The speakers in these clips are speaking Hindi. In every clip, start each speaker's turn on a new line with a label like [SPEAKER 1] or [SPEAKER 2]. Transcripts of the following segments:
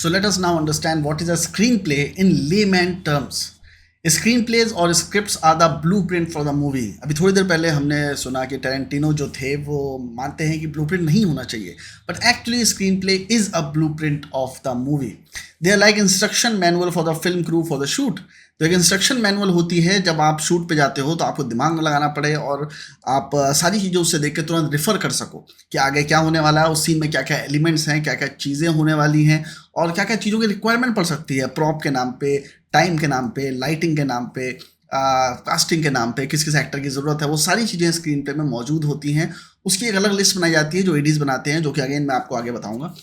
[SPEAKER 1] So let us now understand what is a screenplay in layman terms. Screenplays और scripts are the blueprint for the movie. अभी थोड़ी देर पहले हमने सुना कि टेरेंटिनो जो थे वो मानते हैं कि ब्लूप्रिंट नहीं होना चाहिए, but actually screenplay is a blueprint of the movie. They are like instruction manual for the film crew for the shoot. तो एक इंस्ट्रक्शन मैनुअल होती है जब आप शूट पे जाते हो तो आपको दिमाग में लगाना पड़े और आप सारी चीज़ें उससे देख के तुरंत रिफ़र कर सको कि आगे क्या होने वाला है, उस सीन में क्या क्या एलिमेंट्स हैं, क्या क्या चीज़ें होने वाली हैं और क्या क्या चीज़ों की रिक्वायरमेंट पड़ सकती है प्रॉप के नाम पे, टाइम के नाम पे, लाइटिंग के नाम पे, कास्टिंग के नाम पे, किस किस एक्टर की ज़रूरत है, वो सारी चीज़ें स्क्रीन पे में मौजूद होती हैं। उसकी एक अलग लिस्ट बनाई जाती है जो एडीज बनाते हैं, जो कि अगेन मैं आपको आगे बताऊँगा।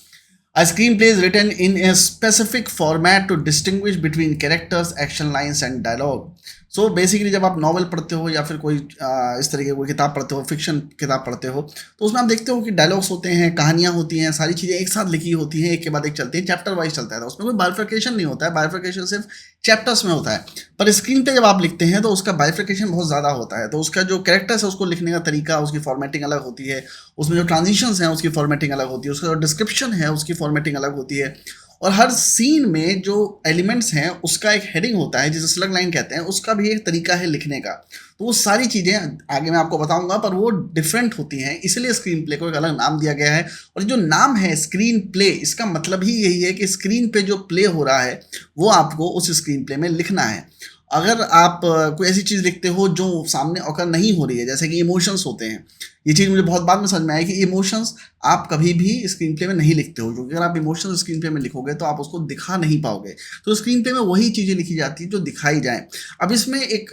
[SPEAKER 1] A screenplay is written in a specific format to distinguish between characters, action lines and dialogue. So basically जब आप नॉवल पढ़ते हो या फिर कोई इस तरह की कोई किताब पढ़ते हो, फिक्शन किताब पढ़ते हो, तो उसमें आप देखते हो कि डायलॉग्स होते हैं, कहानियाँ होती हैं, सारी चीज़ें एक साथ लिखी होती हैं, एक के बाद एक चलती हैं, चैप्टर वाइज चलता है, तो उसमें कोई बाइफर्केशन नहीं होता है, बाइफर्केशन सिर्फ चैप्टर्स में होता है। पर स्क्रीन पे जब आप लिखते हैं तो उसका बाइफर्केशन बहुत ज़्यादा होता है, तो उसका जो कैरेक्टर्स है उसको लिखने का तरीका, उसकी फॉर्मेटिंग अलग होती है, उसमें जो ट्रांजिशंस हैं उसकी फॉर्मेटिंग अलग होती है, उसका जो डिस्क्रिप्शन है उसकी फॉर्मेटिंग अलग होती है, और हर सीन में जो एलिमेंट्स हैं उसका एक हेडिंग होता है जिसे स्लग लाइन कहते हैं, उसका भी एक तरीका है लिखने का। तो वो सारी चीज़ें आगे मैं आपको बताऊंगा, पर वो डिफरेंट होती हैं, इसलिए स्क्रीन प्ले को एक अलग नाम दिया गया है। और जो नाम है स्क्रीन प्ले, इसका मतलब ही यही है कि स्क्रीन पे जो प्ले हो रहा है वो आपको उस स्क्रीन प्ले में लिखना है। अगर आप कोई ऐसी चीज़ लिखते हो जो सामने ऑकर नहीं हो रही है, जैसे कि इमोशंस होते हैं, ये चीज़ मुझे बहुत बाद में समझ में आई कि इमोशंस आप कभी भी स्क्रीन प्ले में नहीं लिखते हो, क्योंकि अगर आप इमोशंस स्क्रीन प्ले में लिखोगे तो आप उसको दिखा नहीं पाओगे। तो स्क्रीन प्ले में वही चीज़ें लिखी जाती है जो दिखाई जाए। अब इसमें एक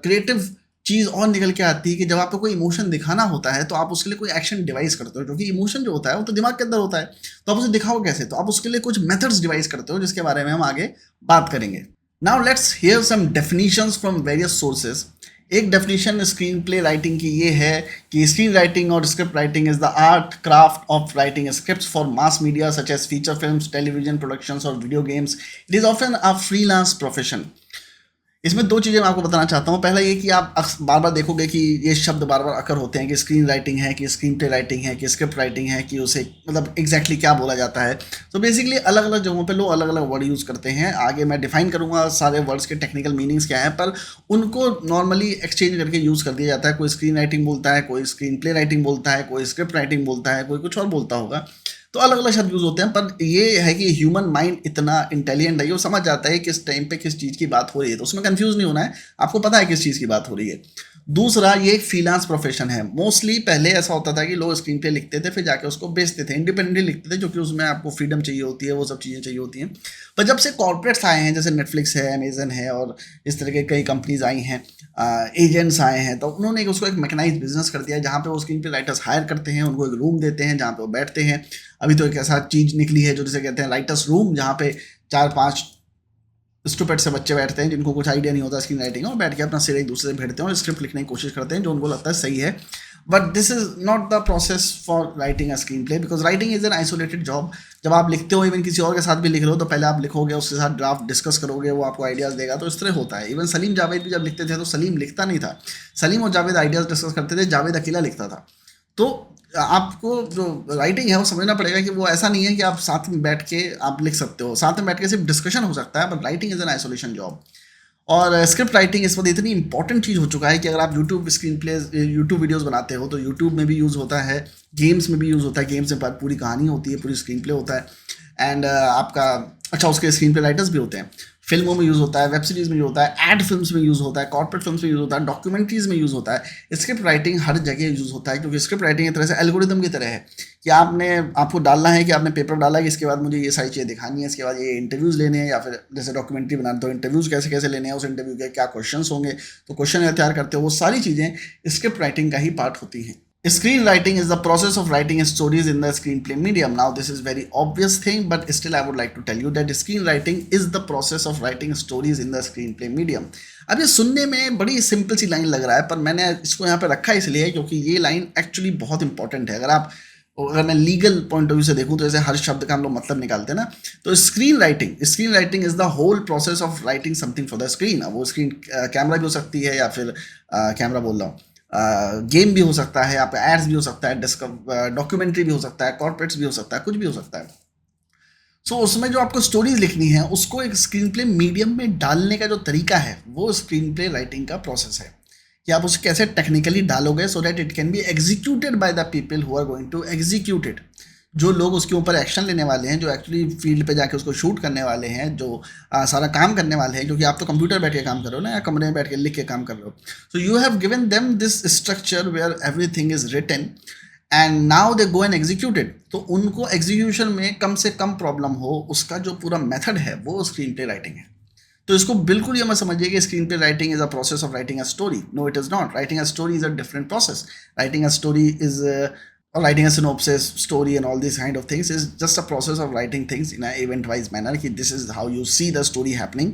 [SPEAKER 1] क्रिएटिव चीज़ और निकल के आती है कि जब आपको कोई इमोशन दिखाना होता है तो आप उसके लिए कोई एक्शन डिवाइस करते हो, क्योंकि इमोशन जो होता है वो तो दिमाग के अंदर होता है, तो आप उसे दिखाओ कैसे? तो आप उसके लिए कुछ मेथड्स डिवाइस करते हो, जिसके बारे में हम आगे बात करेंगे। Now let's hear some definitions from various sources. एक डेफिनेशन स्क्रीन प्ले राइटिंग की ये है कि स्क्रीन राइटिंग और script writing is the art craft of writing scripts for mass media such as feature films, television productions or video games. It is often a freelance profession. इसमें दो चीज़ें मैं आपको बताना चाहता हूँ। पहला ये कि आप बार बार देखोगे कि ये शब्द बार बार अकर होते हैं कि स्क्रीन राइटिंग है, कि स्क्रीन प्ले राइटिंग है, कि स्क्रिप्ट राइटिंग है, कि उसे मतलब एग्जैक्टली क्या बोला जाता है। तो बेसिकली अलग अलग जगहों पे लोग अलग अलग वर्ड यूज़ करते हैं। आगे मैं डिफाइन करूँगा सारे वर्ड्स के टेक्निकल मीनिंग्स क्या हैं, पर उनको नॉर्मली एक्सचेंज करके यूज़ कर दिया जाता है। कोई स्क्रीन राइटिंग बोलता है, कोई स्क्रीन प्ले राइटिंग बोलता है, कोई स्क्रिप्ट राइटिंग बोलता है, कोई कुछ और बोलता होगा। तो अलग अलग शब्द यूज़ होते हैं, पर ये है कि ह्यूमन माइंड इतना इंटेलिजेंट है, वो समझ जाता है किस टाइम पे किस चीज़ की बात हो रही है, तो उसमें कंफ्यूज नहीं होना है, आपको पता है किस चीज़ की बात हो रही है। दूसरा, ये एक फ्रीलांस प्रोफेशन है। मोस्टली पहले ऐसा होता था कि लोग स्क्रीन प्ले लिखते थे, फिर जाके उसको बेचते थे, इंडिपेंडेंटली लिखते थे, क्योंकि उसमें आपको फ्रीडम चाहिए होती है, वो सब चीज़ें चाहिए होती हैं। पर जब से कॉर्पोरेट्स आए हैं, जैसे नेटफ्लिक्स है, अमेजन है और इस तरह के कई कंपनीज आई हैं, एजेंट्स आए हैं, तो उन्होंने उसको एक मैकेनाइज्ड बिजनेस कर दिया है, जहाँ पे वो स्क्रीन प्ले राइटर्स हायर करते हैं, उनको एक रूम देते हैं जहाँ पे वो बैठते हैं। अभी तो एक ऐसा चीज़ निकली है जो जिसे कहते हैं राइटर्स रूम, जहाँ पे 4-5 स्टूपिड से बच्चे बैठते हैं जिनको कुछ आइडिया नहीं होता स्क्रीन राइटिंग का, और बैठ के अपना सिर एक दूसरे से भिड़ते हैं और स्क्रिप्ट लिखने की कोशिश करते हैं जो उनको लगता है सही है। But this is not the process for writing a screen play, because writing is an isolated job. जब आप लिखते हो, इवन किसी और के साथ भी लिख रहे हो, तो पहले आप लिखोगे, उसके साथ ड्राफ्ट डिस्कस करोगे, वो आपको आइडियाज़ देगा, तो इस तरह होता है। इवन सलीम जावेद भी जब लिखते थे तो सलीम लिखता नहीं था, सलीम और जावेद आइडियाज़ डिस्कस करते थे, जावेद अकेला लिखता था। तो आपको जो राइटिंग है वो समझना पड़ेगा कि वो ऐसा नहीं है कि आप साथ में बैठ के आप लिख सकते हो, साथ में बैठ के सिर्फ डिस्कशन हो सकता है, but writing is an isolation job. और स्क्रिप्ट राइटिंग इस वक्त इतनी इंपॉर्टेंट चीज़ हो चुका है कि अगर आप YouTube screen play YouTube videos बनाते हो तो यूट्यूब में भी यूज़ होता है, गेम्स में भी यूज़ होता है, गेम्स में पूरी कहानी होती है, पूरी स्क्रीन प्ले होता है। एंड आपका अच्छा, उसके स्क्रीन प्ले राइटर्स भी होते हैं। फिल्मों में यूज़ होता है, वेब सीरीज़ में यूज़ होता है, एड फिल्म्स में यूज़ होता है, कॉर्पोरेट फिल्म्स में यूज़ होता है, डॉक्यूमेंट्रीज़ में यूज़ होता है। स्क्रिप्ट राइटिंग हर जगह यूज़ होता है, क्योंकि स्क्रिप्ट राइटिंग एक तरह से एल्गोरिदम की तरह है कि आपको डालना है कि आपने पेपर डाला कि इसके बाद मुझे ये सारी चीज़ें दिखानी है, इसके बाद ये इंटरव्यूज़ लेने हैं, या फिर जैसे डॉक्यूमेंट्री बनाते हो इंटरव्यूज़ कैसे कैसे लेने हैं, उस इंटरव्यू के क्या क्वेश्चन होंगे, तो क्वेश्चन तैयार करते हो, वो सारी चीज़ें स्क्रिप्ट राइटिंग का ही पार्ट होती हैं। Screenwriting is the process of writing stories in the screenplay medium. Now, this is very obvious thing, but still I would like to tell you that screenwriting is the process of writing stories in the screenplay medium. अब ये सुनने में बड़ी सिंपल सी लाइन लग रहा है, पर मैंने इसको यहाँ पे रखा इसलिए क्योंकि ये लाइन एक्चुअली बहुत इंपॉर्टेंट है। अगर मैं लीगल पॉइंट ऑफ व्यू से देखूँ तो जैसे हर शब्द का हम लोग मतलब निकालते हैं ना, तो screen writing is the whole process of writing something for the screen. अब वो स्क्रीन कैमरा भी हो सकती है, या फिर कैमरा बोल रहा हूँ, गेम भी हो सकता है, आपका एड्स भी हो सकता है, डॉक्यूमेंट्री भी हो सकता है, कॉर्पोरेट्स भी हो सकता है, कुछ भी हो सकता है। सो उसमें जो आपको स्टोरीज लिखनी है उसको एक स्क्रीन प्ले मीडियम में डालने का जो तरीका है वो स्क्रीन प्ले राइटिंग का प्रोसेस है कि आप उसे कैसे टेक्निकली डालोगे so that it can be executed by the people who are going to execute it. जो लोग उसके ऊपर एक्शन लेने वाले हैं, जो एक्चुअली फील्ड पे जाके उसको शूट करने वाले हैं, जो सारा काम करने वाले हैं, क्योंकि आप तो कंप्यूटर बैठ के काम कर रहे हो ना या कमरे में बैठ के लिख के काम कर रहे हो। So you have given them this structure where everything is written and now they go and executed. तो उनको एग्जीक्यूशन में कम से कम प्रॉब्लम हो, उसका जो पूरा मेथड है वो स्क्रीन प्ले राइटिंग है। तो इसको बिल्कुल ये मत समझिए कि screen play writing is a process of writing a story. No it is not. Writing a story is a different process. Writing a story is or writing a synopsis, story and all these kind of things is just a process of writing things in a event wise manner कि this is how you see the story happening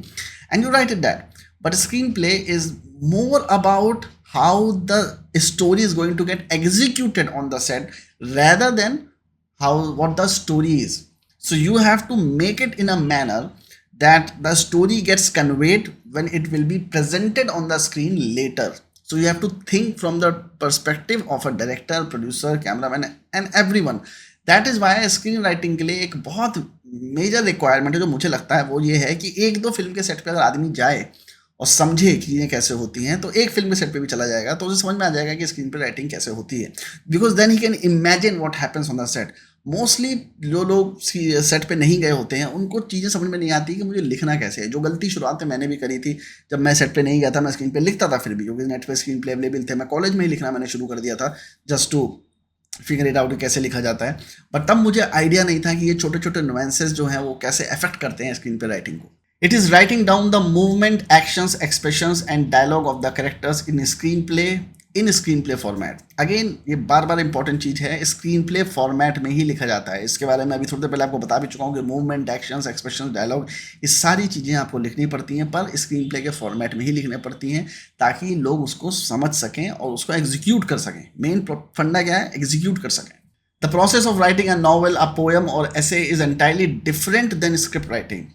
[SPEAKER 1] and you write it that. But screenplay is more about how the story is going to get executed on the set rather than how what the story is. So you have to make it in a manner that the story gets conveyed when it will be presented on the screen later. So you have to think from the perspective of a director, producer, cameraman and everyone. That is why screenwriting के लिए एक बहुत मेजर रिक्वायरमेंट है जो मुझे लगता है वो ये है कि एक दो फिल्म के सेट पे अगर आदमी जाए और समझे कि ये कैसे होती हैं तो एक फिल्म के सेट पे भी चला जाएगा तो उसे समझ में आ जाएगा कि स्क्रीन पे राइटिंग कैसे होती है। बिकॉज देन ही can imagine what happens on the set. Mostly जो लोग सेट पे नहीं गए होते हैं उनको चीज़ें समझ में नहीं आती कि मुझे लिखना कैसे है। जो गलती शुरुआत में मैंने भी करी थी, जब मैं सेट पे नहीं गया था मैं स्क्रीन पे लिखता था फिर भी, क्योंकि नेट पे स्क्रीन प्ले अवेलेबल थे। मैं कॉलेज में ही लिखना मैंने शुरू कर दिया था just to figure it out कैसे लिखा जाता है। बट तब मुझे आइडिया नहीं था कि ये छोटे छोटे नुएंसेस जो हैं वो कैसे अफेक्ट करते हैं स्क्रीन पे राइटिंग को। It is writing down the movement, actions, expressions and dialogue of the characters in screenplay format. Again, ये बार बार इंपॉर्टेंट चीज़ है, स्क्रीन प्ले फॉर्मेट में ही लिखा जाता है। इसके बारे में अभी थोड़ी देर पहले आपको बता भी चुका हूँ कि मूवमेंट, एक्शंस, एक्सप्रेशन, डायलॉग, ये सारी चीज़ें आपको लिखनी पड़ती हैं पर स्क्रीन प्ले के फॉर्मेट में ही लिखनी पड़ती हैं ताकि लोग उसको समझ सकें और उसको एग्जीक्यूट कर सकें। मेन फंडा क्या है? एग्जीक्यूट कर सकें। The process of writing a novel, a poem or essay is entirely different than script writing.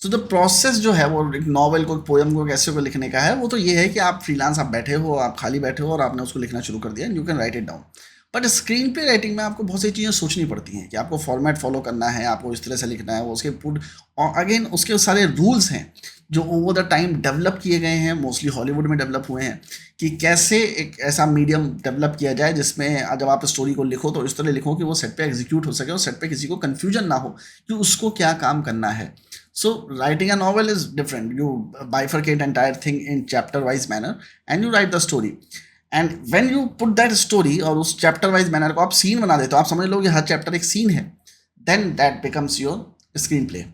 [SPEAKER 1] So the process जो है वो एक नॉवल को, पोएम को, कैसे को लिखने का है वो तो ये है कि आप फ्रीलांस, आप बैठे हो, आप खाली बैठे हो और आपने उसको लिखना शुरू कर दिया, you can write it down. But screen play writing में आपको बहुत सी चीज़ें सोचनी पड़ती हैं कि आपको फॉर्मेट फॉलो करना है, आपको इस तरह से लिखना है, वो उसके पुट और अगेन उसके सारे रूल्स हैं जो ओवर द टाइम डेवलप किए गए हैं, मोस्टली हॉलीवुड में डेवलप हुए हैं कि कैसे एक ऐसा मीडियम डेवलप किया जाए जिसमें जब आप स्टोरी को लिखो तो इस तरह लिखो कि वो सेट पे एग्जीक्यूट हो सके और सेट पे किसी को कन्फ्यूजन ना हो कि उसको क्या काम करना है। So writing a novel is different. You bifurcate entire thing in chapter wise manner and you write the story. And when you put that story और उस chapter wise manner को आप सीन बना देते हो, आप समझ लो कि हर चैप्टर एक सीन है, then that becomes your screenplay.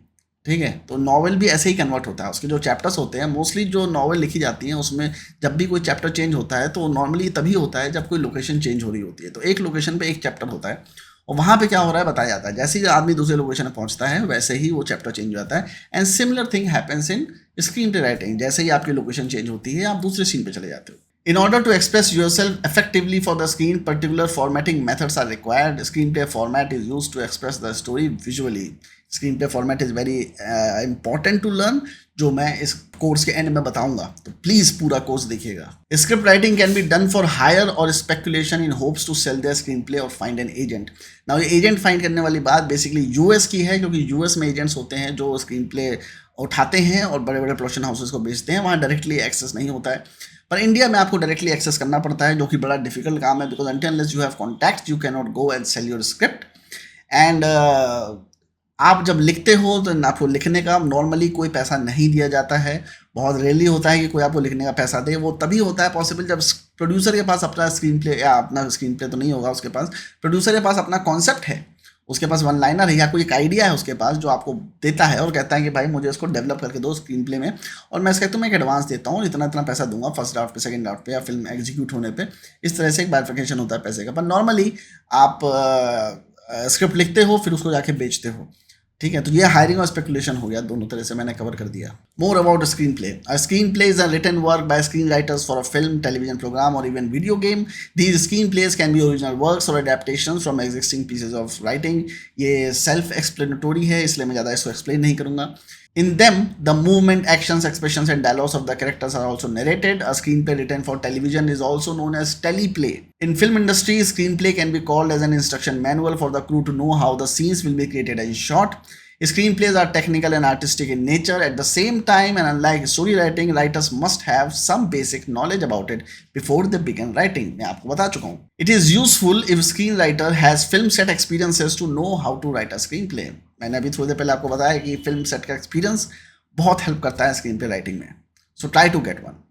[SPEAKER 1] ठीक है, तो नॉवल भी ऐसे ही कन्वर्ट होता है। उसके जो चैप्टर्स होते हैं, मोस्टली जो नॉवल लिखी जाती हैं उसमें जब भी कोई चैप्टर चेंज होता है तो नॉर्मली तभी होता है जब कोई लोकेशन चेंज हो रही होती है। तो एक लोकेशन पे एक चैप्टर होता है और वहाँ पे क्या हो रहा है बताया जाता है। जैसे ही आदमी दूसरे लोकेशन में पहुँचता है वैसे ही वो चैप्टर चेंज हो जाता है। And similar thing happens in screen play writing. जैसे ही आपकी लोकेशन चेंज होती है आप दूसरे सीन पे चले जाते हो। In order to express yourself effectively for the screen, particular formatting methods are required. Screenplay format is used to express the story visually. Screenplay format is very important to learn, जो मैं इस कोर्स के एंड में बताऊंगा, तो प्लीज पूरा कोर्स देखिएगा। Script writing can be done for hire or speculation in hopes to sell their screenplay or find an agent. Now ये एजेंट फाइंड करने वाली बात बेसिकली यूएस की है, क्योंकि यूएस में एजेंट्स होते हैं जो स्क्रीन प्ले उठाते हैं और बड़े बड़े प्रोडक्शन हाउसेस को बेचते हैं। वहाँ डायरेक्टली एक्सेस नहीं होता है, पर इंडिया में आपको डायरेक्टली एक्सेस करना पड़ता है, जो कि बड़ा डिफिकल्ट काम है। Because until unless you have contact you can not go and sell your script. And आप जब लिखते हो तो आपको लिखने का नॉर्मली कोई पैसा नहीं दिया जाता है। बहुत रेयरली होता है कि कोई आपको लिखने का पैसा दे। वो तभी होता है पॉसिबल जब प्रोड्यूसर के पास अपना स्क्रीन प्ले, या अपना स्क्रीन प्ले तो नहीं होगा उसके पास, प्रोड्यूसर के पास अपना कॉन्सेप्ट है, उसके पास वन लाइनर है या कोई एक आइडिया है उसके पास जो आपको देता है और कहता है कि भाई मुझे इसको डेवलप करके दो स्क्रीन प्ले में, और मैं इसका तुम्हें एक एडवांस देता हूँ, इतना इतना पैसा दूंगा फर्स्ट ड्राफ्ट पे, सेकंड ड्राफ्ट पे या फिल्म एग्जीक्यूट होने पे। इस तरह से एक बाइफर्केशन होता है पैसे का। पर नॉर्मली आप स्क्रिप्ट लिखते हो फिर उसको जाके बेचते हो। ठीक है, तो ये हायरिंग और स्पेकुलेशन हो गया, दोनों तरह से मैंने कवर कर दिया। More about screenplay. A screenplay is a written work by screenwriters for a film, television program or even video game. These screenplays can be original works or adaptations from existing pieces of writing. ये सेल्फ एक्सप्लेनेटरी है, इसलिए मैं ज़्यादा इसको एक्सप्लेन नहीं करूँगा। In them, the movement, actions, expressions, and dialogues of the characters are also narrated. A screenplay written for television is also known as teleplay. In film industry, screenplay can be called as an instruction manual for the crew to know how the scenes will be created and shot. Screenplays are technical and artistic in nature at the same time, and unlike story writing, writers must have some basic knowledge about it before they begin writing. मैं आपको बता चुका हूँ. It is useful if screenwriter has film set experiences to know how to write a screenplay. मैंने अभी थोड़ी देर पहले आपको बताया कि फिल्म सेट का एक्सपीरियंस बहुत हेल्प करता है स्क्रीन प्ले राइटिंग में. So try to get one.